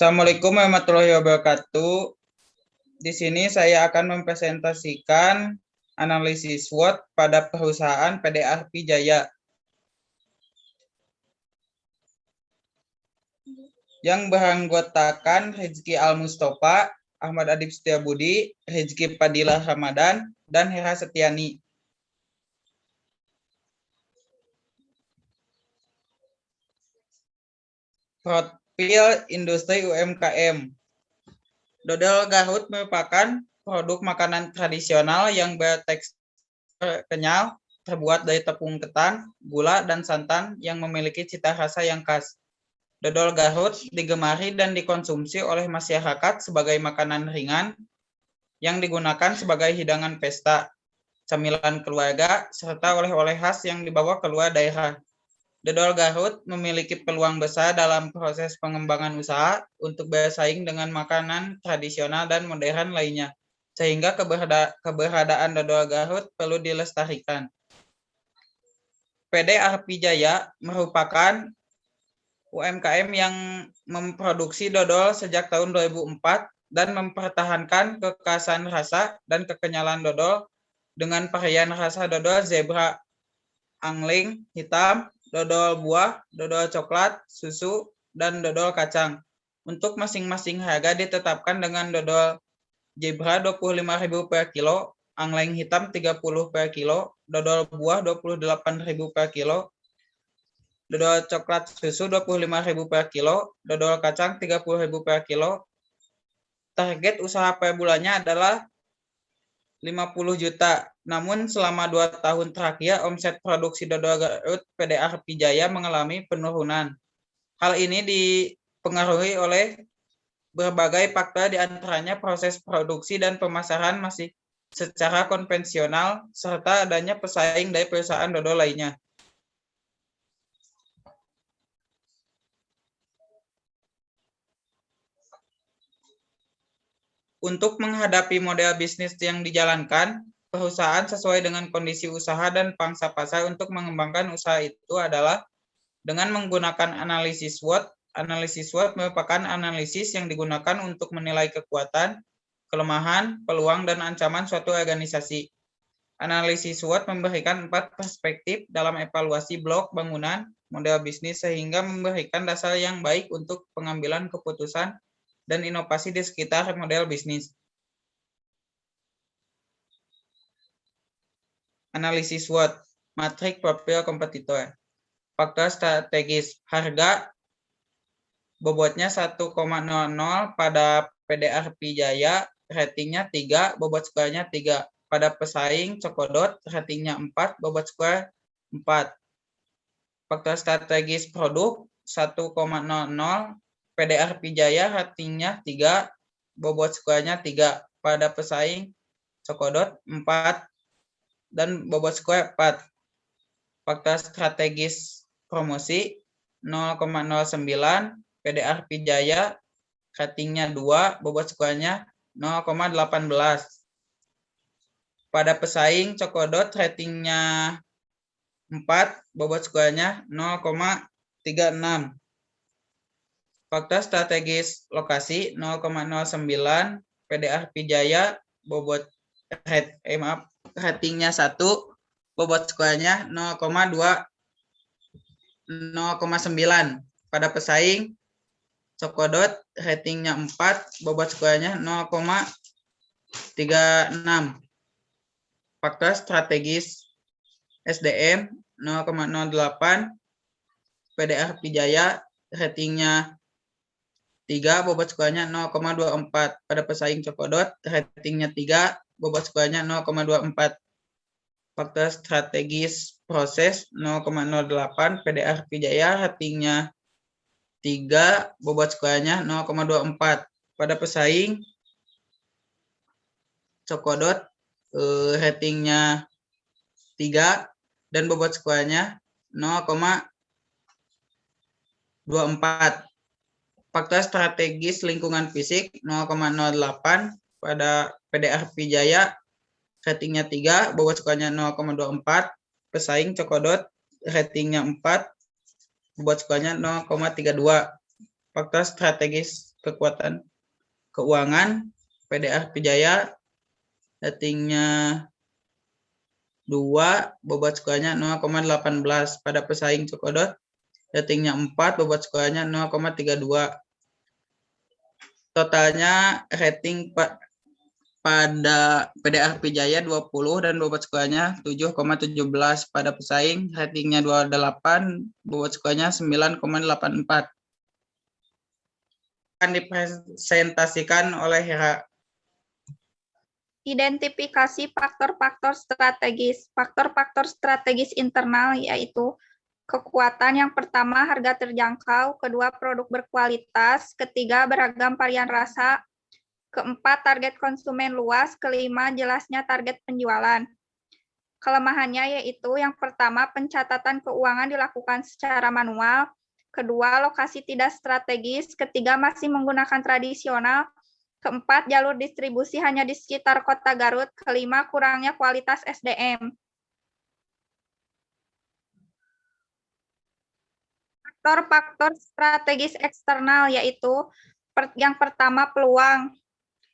Assalamualaikum warahmatullahi wabarakatuh. Di sini saya akan mempresentasikan analisis SWOT pada perusahaan PT Arpi Jaya yang beranggotakan Rizky Al-Mustofa, Ahmad Adib Setiabudi, Rizky Padilla Ramadan, dan Hera Setiani. Profil industri UMKM. Dodol Garut merupakan produk makanan tradisional yang bertekstur kenyal, terbuat dari tepung ketan, gula, dan santan yang memiliki cita rasa yang khas. Dodol Garut digemari dan dikonsumsi oleh masyarakat sebagai makanan ringan yang digunakan sebagai hidangan pesta, camilan keluarga, serta oleh-oleh khas yang dibawa keluar daerah. Dodol Garut memiliki peluang besar dalam proses pengembangan usaha untuk bersaing dengan makanan tradisional dan modern lainnya, sehingga keberadaan Dodol Garut perlu dilestarikan. PT Arpi Jaya merupakan UMKM yang memproduksi dodol sejak tahun 2004 dan mempertahankan kekhasan rasa dan kekenyalan dodol dengan varian rasa dodol zebra, angling, hitam, dodol buah, dodol coklat, susu, dan dodol kacang. Untuk masing-masing harga ditetapkan dengan dodol zebra 25.000 per kilo, angling hitam 30 per kilo, dodol buah 28.000 per kilo, dodol coklat susu 25.000 per kilo, dodol kacang 30.000 per kilo. Target usaha per bulannya adalah 50 juta. Namun selama 2 tahun terakhir omset produksi dodol Garut PT Arpi Jaya mengalami penurunan. Hal ini dipengaruhi oleh berbagai faktor, diantaranya proses produksi dan pemasaran masih secara konvensional serta adanya pesaing dari perusahaan dodol lainnya. Untuk menghadapi model bisnis yang dijalankan, perusahaan sesuai dengan kondisi usaha dan pangsa pasar untuk mengembangkan usaha itu adalah dengan menggunakan analisis SWOT. Analisis SWOT merupakan analisis yang digunakan untuk menilai kekuatan, kelemahan, peluang, dan ancaman suatu organisasi. Analisis SWOT memberikan 4 perspektif dalam evaluasi blok bangunan model bisnis sehingga memberikan dasar yang baik untuk pengambilan keputusan dan inovasi di sekitar model bisnis. Analisis SWOT, matrik profil kompetitor. Faktor strategis, harga bobotnya 1,00 pada PT Arpi Jaya, ratingnya 3, bobot square-nya 3. Pada pesaing Cokodot, ratingnya 4, bobot square 4. Faktor strategis produk 1,00, PT Arpi Jaya ratingnya 3, bobot square-nya 3. Pada pesaing Cokodot 4 dan bobot square 4. Faktor strategis promosi 0,09, PT Arpi Jaya ratingnya 2, bobot square-nya 0,18. Pada pesaing Cokodot ratingnya 4, bobot square-nya 0,36. Faktor strategis lokasi 0,09, PT Arpi Jaya bobot ratingnya 1, bobot square-nya 0,9. Pada pesaing Cokodot ratingnya 4, bobot square-nya 0,36. Faktor strategis SDM 0,08, PT Arpi Jaya ratingnya 3, bobot square-nya 0,24. Pada pesaing Cokodot ratingnya 3, bobot square-nya 0,24. Faktor strategis proses 0,08, PT Arpi Jaya ratingnya 3, bobot square-nya 0,24. Pada pesaing Cokodot ratingnya 3 dan bobot square-nya 0,24. Faktor strategis lingkungan fisik 0,08, pada PT Arpi Jaya ratingnya 3, bobot square-nya 0,24. Pesaing Cokodot ratingnya 4, bobot square-nya 0,32. Faktor strategis kekuatan keuangan, PT Arpi Jaya ratingnya 2, bobot skornya 0,18. Pada pesaing Cokodot ratingnya 4, bobot skornya 0,32. Totalnya rating pada PT Arpi Jaya 20 dan bobot skornya 7,17. Pada pesaing ratingnya 28, bobot skornya 9,84. Akan dipresentasikan oleh Hera. Identifikasi faktor-faktor strategis. Faktor-faktor strategis internal yaitu kekuatan yang pertama harga terjangkau, kedua produk berkualitas, ketiga beragam varian rasa, keempat target konsumen luas, kelima jelasnya target penjualan. Kelemahannya yaitu yang pertama pencatatan keuangan dilakukan secara manual, kedua lokasi tidak strategis, ketiga masih menggunakan tradisional, keempat jalur distribusi hanya di sekitar kota Garut, kelima kurangnya kualitas SDM. Faktor-faktor strategis eksternal yaitu yang pertama peluang,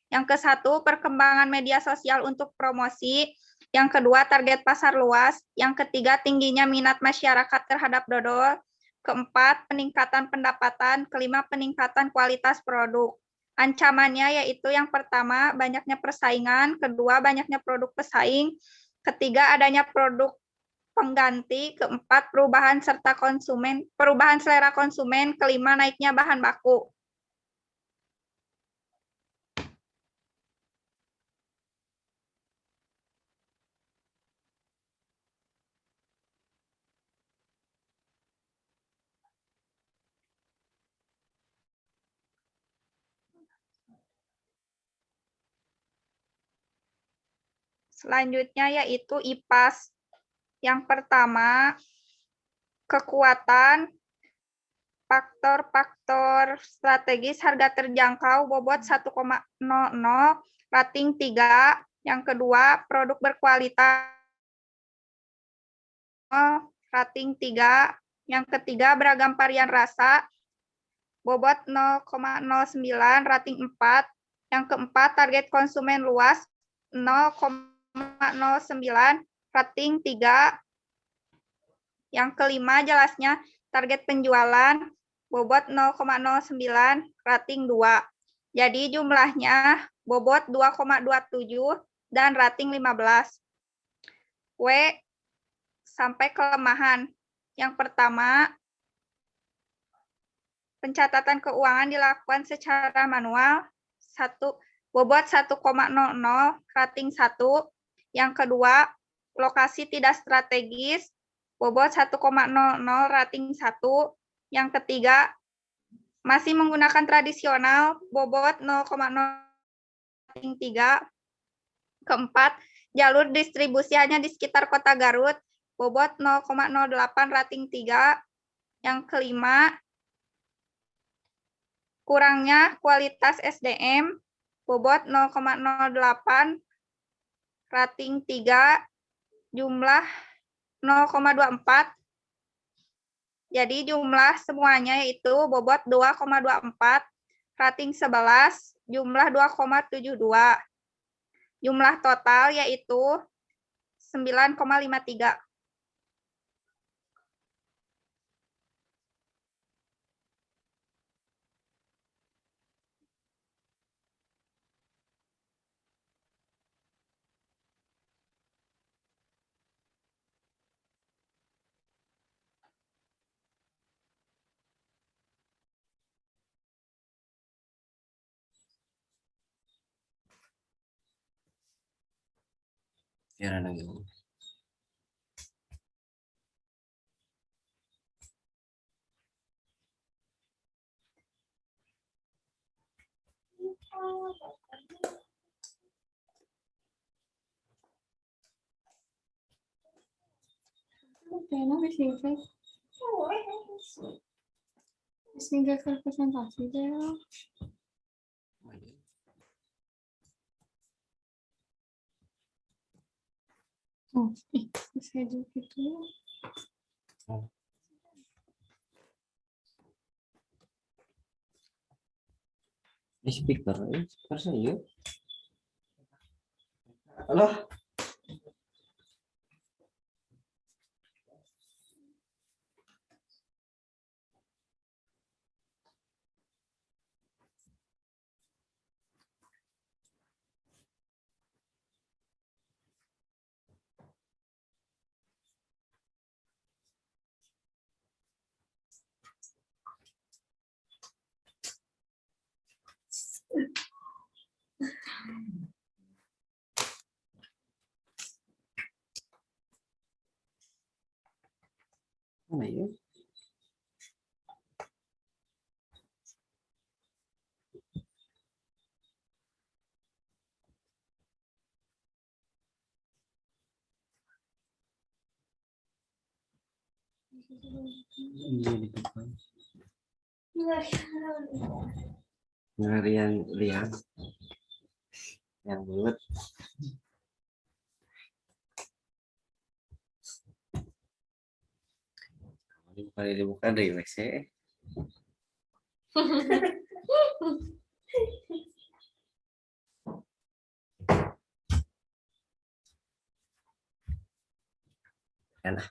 yang ke satu perkembangan media sosial untuk promosi, yang kedua target pasar luas, yang ketiga tingginya minat masyarakat terhadap dodol, keempat peningkatan pendapatan, kelima peningkatan kualitas produk. Ancamannya yaitu yang pertama banyaknya persaingan, kedua banyaknya produk pesaing, ketiga adanya produk pengganti, keempat perubahan selera konsumen, kelima naiknya bahan baku. Selanjutnya yaitu IPAS. Yang pertama, kekuatan faktor-faktor strategis harga terjangkau bobot 1,00, rating 3. Yang kedua, produk berkualitas rating 3. Yang ketiga, beragam varian rasa bobot 0,09, rating 4. Yang keempat, target konsumen luas 0,09, rating 3. Yang kelima, jelasnya target penjualan bobot 0,09, rating 2. Jadi jumlahnya bobot 2,27 dan rating 15. W sampai kelemahan. Yang pertama, pencatatan keuangan dilakukan secara manual, bobot 1,00, rating 1. Yang kedua, lokasi tidak strategis, bobot 1,00, rating 1. Yang ketiga, masih menggunakan tradisional, bobot 0,0, rating 3. Keempat, jalur distribusi hanya di sekitar kota Garut, bobot 0,08, rating 3. Yang kelima, kurangnya kualitas SDM, bobot 0,08, rating 3, jumlah 0,24. Jadi jumlah semuanya yaitu bobot 2,24, rating 11, jumlah 2,72. Jumlah total yaitu 9,53. Ya, lagi. Sehingga representasi deh. Oh, saya juga gitu. Oh. Speaker, speaker saya. Halo. Mana ya? Iya di depan. Ngarian liang yang bulat. Kali dibuka dari WC. Enak.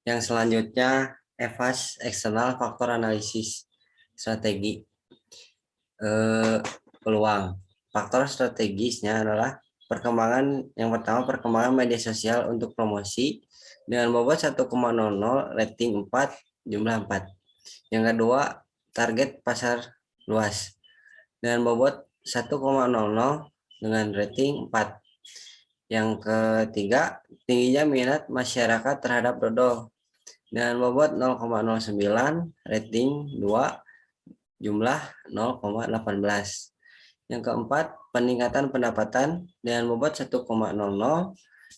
Yang selanjutnya EVAS eksternal faktor analisis strategi. Peluang. Faktor strategisnya adalah yang pertama perkembangan media sosial untuk promosi dengan bobot 1,00, rating 4, jumlah 4. Yang kedua, target pasar luas dengan bobot 1,00 dengan rating 4. Yang ketiga, tingginya minat masyarakat terhadap dodol dengan bobot 0,09, rating 2, jumlah 0,18. Yang keempat, peningkatan pendapatan dengan bobot 1,00,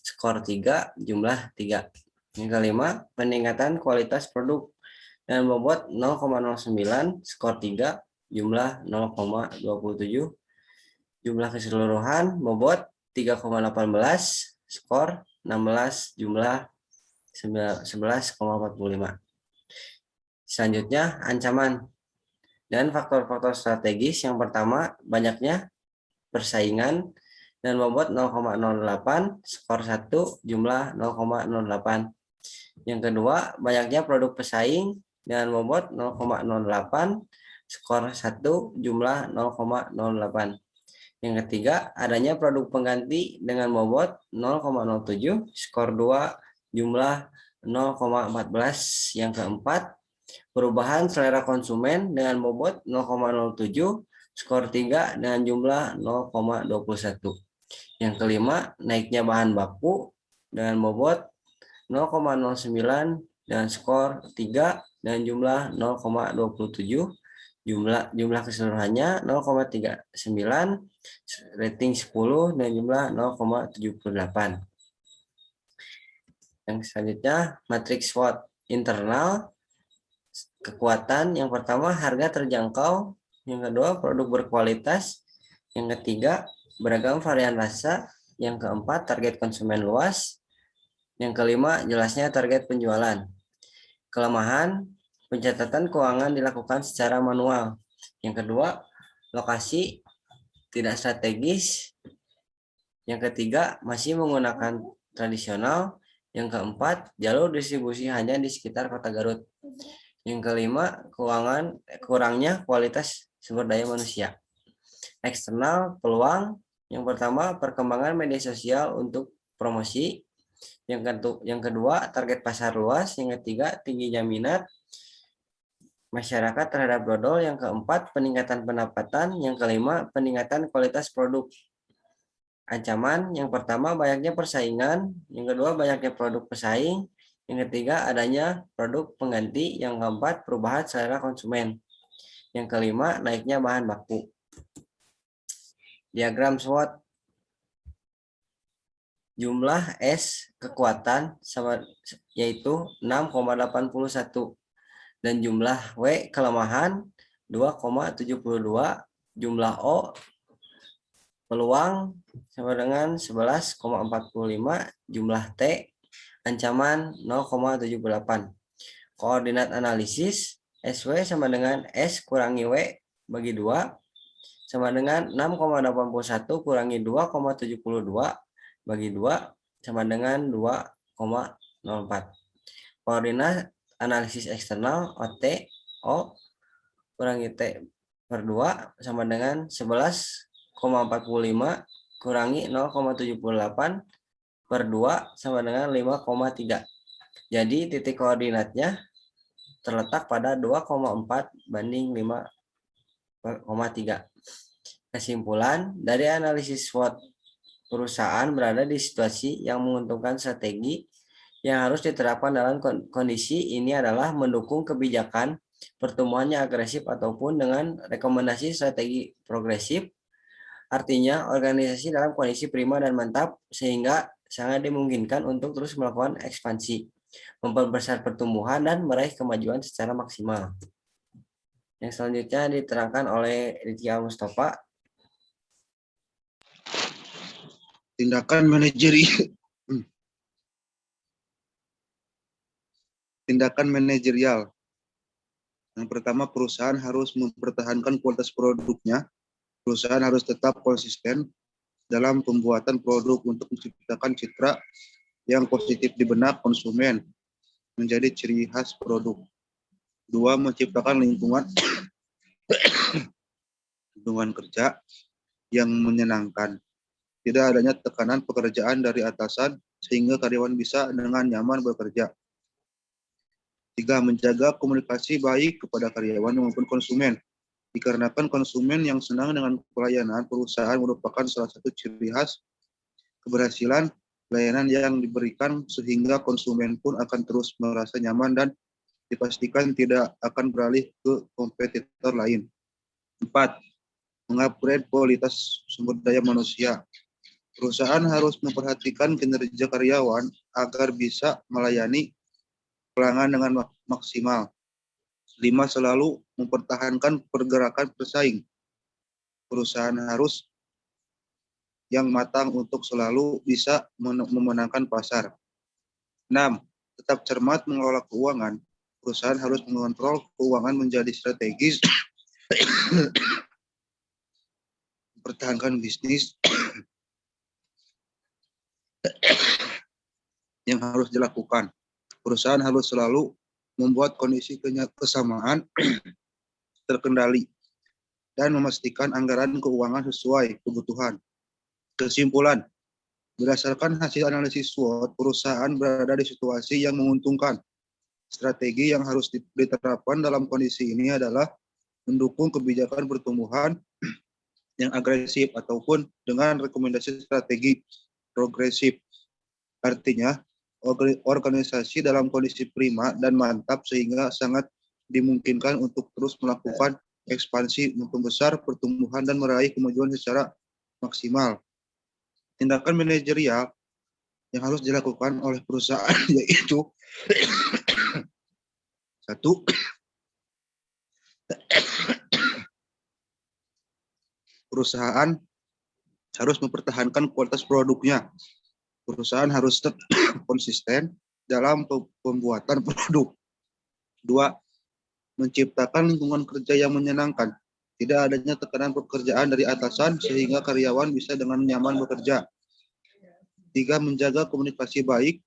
skor 3, jumlah 3. Yang kelima, peningkatan kualitas produk dengan bobot 0,09, skor 3, jumlah 0,27. Jumlah keseluruhan bobot 3,18, skor 16, jumlah 11,45. Selanjutnya, ancaman dan faktor-faktor strategis. Yang pertama, banyaknya persaingan dan bobot 0,08, skor 1, jumlah 0,08. Yang kedua, banyaknya produk pesaing dengan bobot 0,08, skor 1, jumlah 0,08. Yang ketiga, adanya produk pengganti dengan bobot 0,07, skor 2, jumlah 0,14. Yang keempat, perubahan selera konsumen dengan bobot 0,07, skor 3 dengan jumlah 0,21. Yang kelima, naiknya bahan baku dengan bobot 0,09 dan skor 3 dan jumlah 0,27. Jumlah keseluruhannya 0,39, rating 10 dan jumlah 0,78. Yang selanjutnya, matriks SWOT internal. Kekuatan yang pertama, harga terjangkau. Yang kedua, produk berkualitas. Yang ketiga, beragam varian rasa. Yang keempat, target konsumen luas. Yang kelima, jelasnya target penjualan. Kelemahan, pencatatan keuangan dilakukan secara manual. Yang kedua, lokasi tidak strategis. Yang ketiga, masih menggunakan tradisional. Yang keempat, jalur distribusi hanya di sekitar kota Garut. Yang kelima, kurangnya kualitas sumber daya manusia. Eksternal, peluang. Yang pertama, perkembangan media sosial untuk promosi. Yang kedua, target pasar luas. Yang ketiga, tingginya minat masyarakat terhadap dodol. Yang keempat, peningkatan pendapatan. Yang kelima, peningkatan kualitas produk. Ancaman, yang pertama, banyaknya persaingan. Yang kedua, banyaknya produk pesaing. Yang ketiga, adanya produk pengganti. Yang keempat, perubahan selera konsumen. Yang kelima, naiknya bahan baku. Diagram SWOT. Jumlah S kekuatan yaitu 6,81 dan jumlah W kelemahan 2,72, jumlah O peluang sama dengan 11,45, jumlah T ancaman 0,78. Koordinat analisis SW sama dengan S kurangi W bagi 2 sama dengan 6,81 kurangi 2,72 bagi 2 sama dengan 2,04. Koordinat analisis eksternal OT O kurangi T per 2 sama dengan 11,45 kurangi 0,78 per 2 sama dengan 5,3. Jadi titik koordinatnya terletak pada 2,4 banding 5,3. Kesimpulan, dari analisis SWOT, perusahaan berada di situasi yang menguntungkan. Strategi yang harus diterapkan dalam kondisi ini adalah mendukung kebijakan pertumbuhan yang agresif ataupun dengan rekomendasi strategi progresif. Artinya, organisasi dalam kondisi prima dan mantap sehingga sangat dimungkinkan untuk terus melakukan ekspansi, memperbesar pertumbuhan, dan meraih kemajuan secara maksimal. Yang selanjutnya diterangkan oleh Rizky Mustafa. Tindakan manajerial. Yang pertama, perusahaan harus mempertahankan kualitas produknya. Perusahaan harus tetap konsisten dalam pembuatan produk untuk menciptakan citra yang positif di benak konsumen menjadi ciri khas produk. 2. Menciptakan lingkungan kerja yang menyenangkan. Tidak adanya tekanan pekerjaan dari atasan sehingga karyawan bisa dengan nyaman bekerja. 3. Menjaga komunikasi baik kepada karyawan maupun konsumen. Dikarenakan konsumen yang senang dengan pelayanan perusahaan merupakan salah satu ciri khas keberhasilan pelayanan yang diberikan sehingga konsumen pun akan terus merasa nyaman dan dipastikan tidak akan beralih ke kompetitor lain. 4. Mengupgrade kualitas sumber daya manusia. Perusahaan harus memperhatikan kinerja karyawan agar bisa melayani pelanggan dengan maksimal. 5. Selalu mempertahankan pergerakan pesaing. Perusahaan harus yang matang untuk selalu bisa memenangkan pasar. 6. Tetap cermat mengelola keuangan. Perusahaan harus mengontrol keuangan menjadi strategis, mempertahankan bisnis yang harus dilakukan. Perusahaan harus selalu membuat kondisi kesamaan terkendali dan memastikan anggaran keuangan sesuai kebutuhan. Kesimpulan, berdasarkan hasil analisis SWOT, perusahaan berada di situasi yang menguntungkan. Strategi yang harus diterapkan dalam kondisi ini adalah mendukung kebijakan pertumbuhan yang agresif ataupun dengan rekomendasi strategi progresif. Artinya, organisasi dalam kondisi prima dan mantap sehingga sangat dimungkinkan untuk terus melakukan ekspansi, memperbesar pertumbuhan dan meraih kemajuan secara maksimal. Tindakan manajerial yang harus dilakukan oleh perusahaan yaitu 1. Perusahaan harus mempertahankan kualitas produknya. Perusahaan harus tetap konsisten dalam pembuatan produk. 2. Menciptakan lingkungan kerja yang menyenangkan. Tidak adanya tekanan pekerjaan dari atasan sehingga karyawan bisa dengan nyaman bekerja. 3. Menjaga komunikasi baik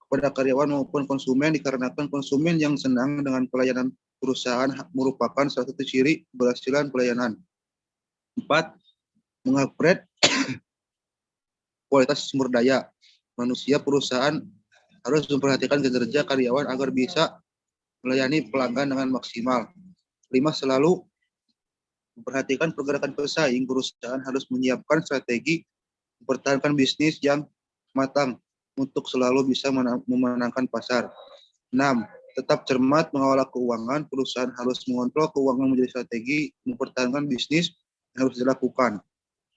kepada karyawan maupun konsumen dikarenakan konsumen yang senang dengan pelayanan perusahaan merupakan salah satu ciri keberhasilan pelayanan. 4. Mengupgrade kualitas sumber daya manusia. Perusahaan harus memperhatikan kinerja karyawan agar bisa melayani pelanggan dengan maksimal. 5. Selalu memperhatikan pergerakan pesaing. Perusahaan harus menyiapkan strategi mempertahankan bisnis yang matang untuk selalu bisa memenangkan pasar. 6. Tetap cermat mengelola keuangan. Perusahaan harus mengontrol keuangan menjadi strategi mempertahankan bisnis yang harus dilakukan.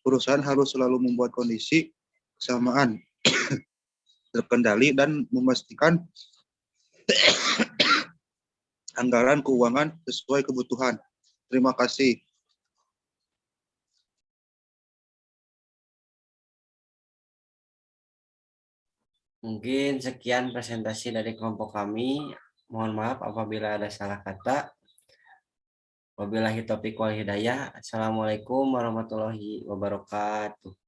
Perusahaan harus selalu membuat kondisi kesamaan terkendali dan memastikan anggaran keuangan sesuai kebutuhan. Terima kasih. Mungkin sekian presentasi dari kelompok kami. Mohon maaf apabila ada salah kata. Wabillahi taufiq wal hidayah. Assalamualaikum warahmatullahi wabarakatuh.